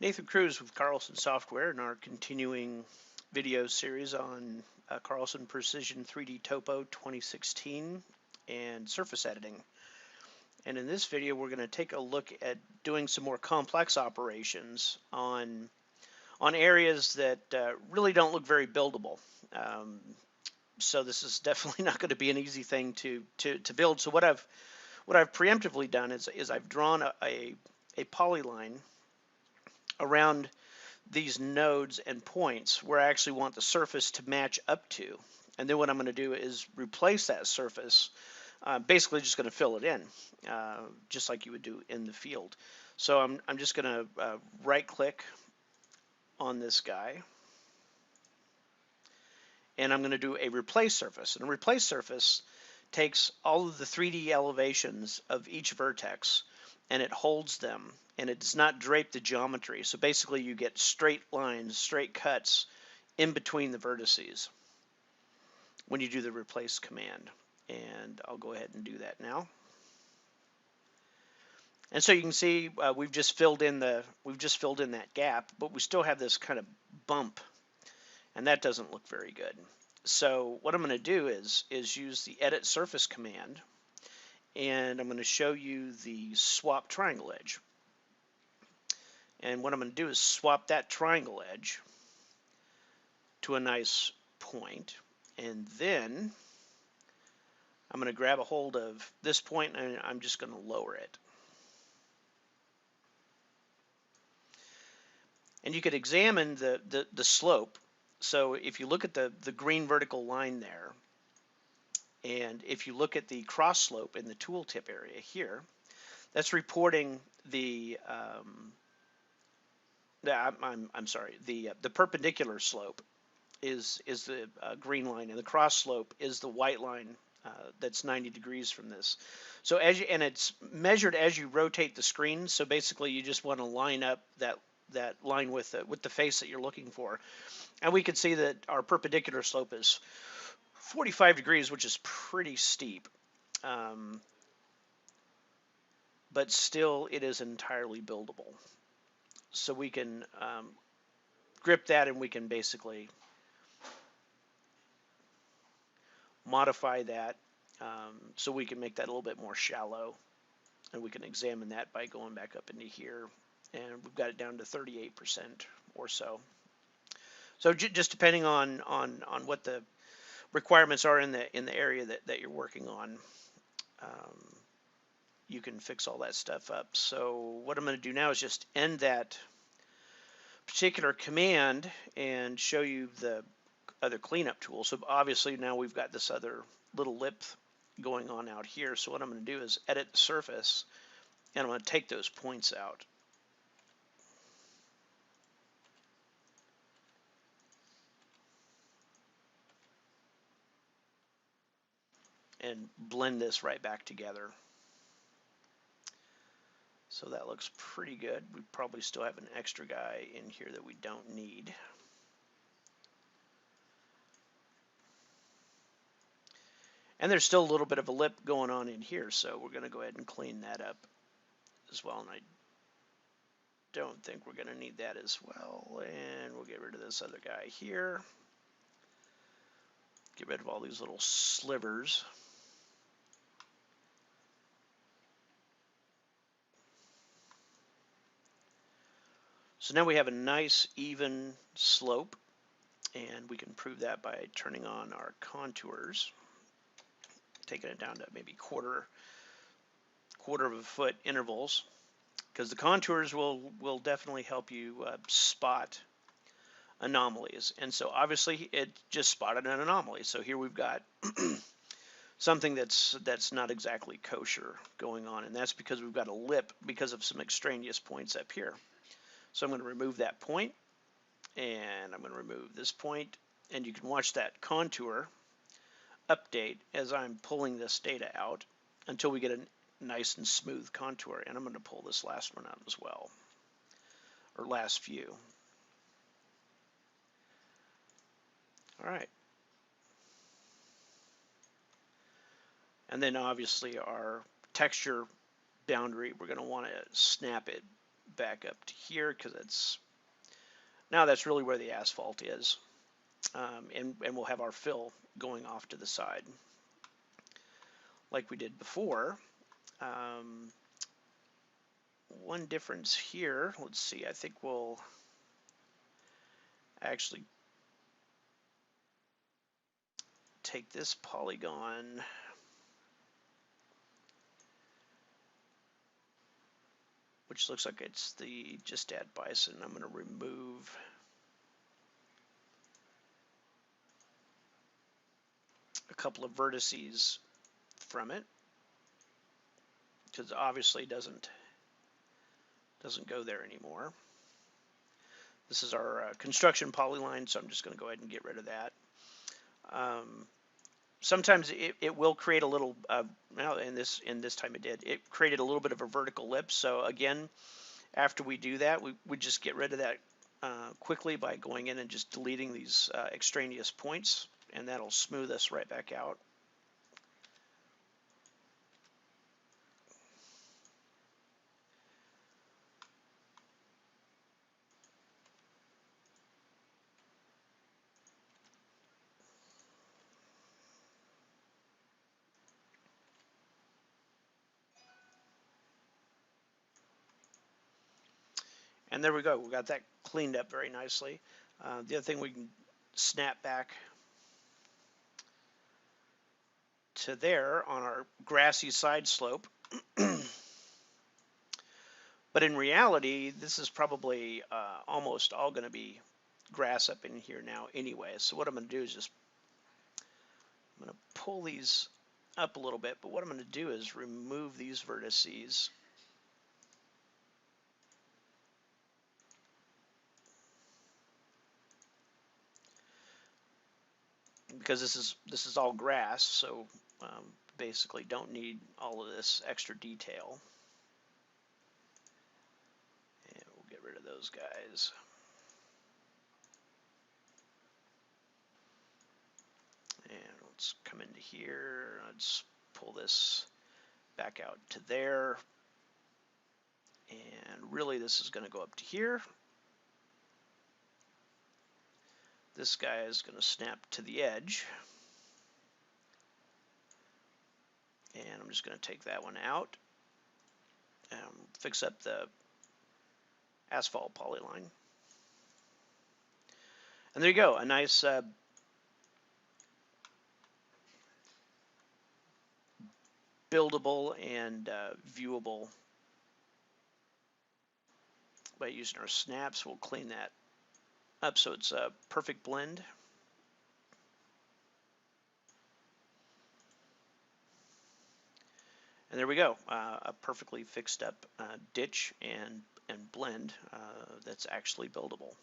Nathan Cruz with Carlson Software in our continuing video series on Carlson Precision 3D Topo 2016 and surface editing. And in this video, we're going to take a look at doing some more complex operations on areas that really don't look very buildable. So this is definitely not going to be an easy thing to build. So what I've preemptively done is I've drawn a polyline around these nodes and points where I actually want the surface to match up to. And then what I'm going to do is replace that surface, basically just going to fill it in, just like you would do in the field. So I'm just going to right click on this guy, and I'm going to do a replace surface. And a replace surface takes all of the 3D elevations of each vertex and it holds them, and it does not drape the geometry. So basically you get straight lines, straight cuts in between the vertices when you do the replace command. And I'll go ahead and do that now. And so you can see we've just filled in that gap, but we still have this kind of bump, and that doesn't look very good. So what I'm going to do is use the edit surface command, and I'm going to show you the swap triangle edge. And what I'm going to do is swap that triangle edge to a nice point, and then I'm going to grab a hold of this point and I'm just going to lower it. And you could examine the slope. So if you look at the green vertical line there, and if you look at the cross slope in the tooltip area here, that's reporting the the perpendicular slope is the green line, and the cross slope is the white line that's 90 degrees from this. So and it's measured as you rotate the screen. So basically, you just want to line up that line with the face that you're looking for. And we can see that our perpendicular slope is 45 degrees, which is pretty steep. But still, it is entirely buildable. So we can grip that, and we can basically modify that so we can make that a little bit more shallow, and we can examine that by going back up into here, and we've got it down to 38% or so. So just depending on what the requirements are in the area that you're working on, you can fix all that stuff up. So what I'm going to do now is just end that particular command and show you the other cleanup tool. So obviously now we've got this other little lip going on out here. So what I'm going to do is edit the surface, and I'm going to take those points out. And blend this right back together. So that looks pretty good. We probably still have an extra guy in here that we don't need. And there's still a little bit of a lip going on in here, so we're going to go ahead and clean that up as well. And I don't think we're going to need that as well. And we'll get rid of this other guy here. Get rid of all these little slivers. So now we have a nice even slope, and we can prove that by turning on our contours, taking it down to maybe quarter of a foot intervals, because the contours will definitely help you spot anomalies. And so obviously it just spotted an anomaly. So here we've got something that's not exactly kosher going on, and that's because we've got a lip because of some extraneous points up here. So I'm going to remove that point, and I'm going to remove this point, and you can watch that contour update as I'm pulling this data out until we get a nice and smooth contour. And I'm going to pull this last one out as well, or last few. All right. And then obviously our texture boundary, we're going to want to snap it back up to here because that's really where the asphalt is. And we'll have our fill going off to the side like we did before. One difference here, let's see, I think we'll actually take this polygon which looks like it's the just add bison. I'm going to remove a couple of vertices from it because obviously doesn't go there anymore. This is our construction polyline, so I'm just going to go ahead and get rid of that. Sometimes it will create a little, well, in this time it did. It created a little bit of a vertical lip. So again, after we do that, we just get rid of that quickly by going in and just deleting these extraneous points, and that'll smooth us right back out. And there we go. We got that cleaned up very nicely. The other thing, we can snap back to there on our grassy side slope. But in reality, this is probably almost all going to be grass up in here now anyway. So what I'm going to do is I'm going to pull these up a little bit. But what I'm going to do is remove these vertices. Because this is all grass, so basically don't need all of this extra detail. And we'll get rid of those guys. And let's come into here. Let's pull this back out to there. And really this is going to go up to here. This guy is going to snap to the edge. And I'm just going to take that one out and fix up the asphalt polyline. And there you go, a nice buildable and viewable. By using our snaps, we'll clean that up so it's a perfect blend. And there we go, a perfectly fixed up ditch and blend that's actually buildable.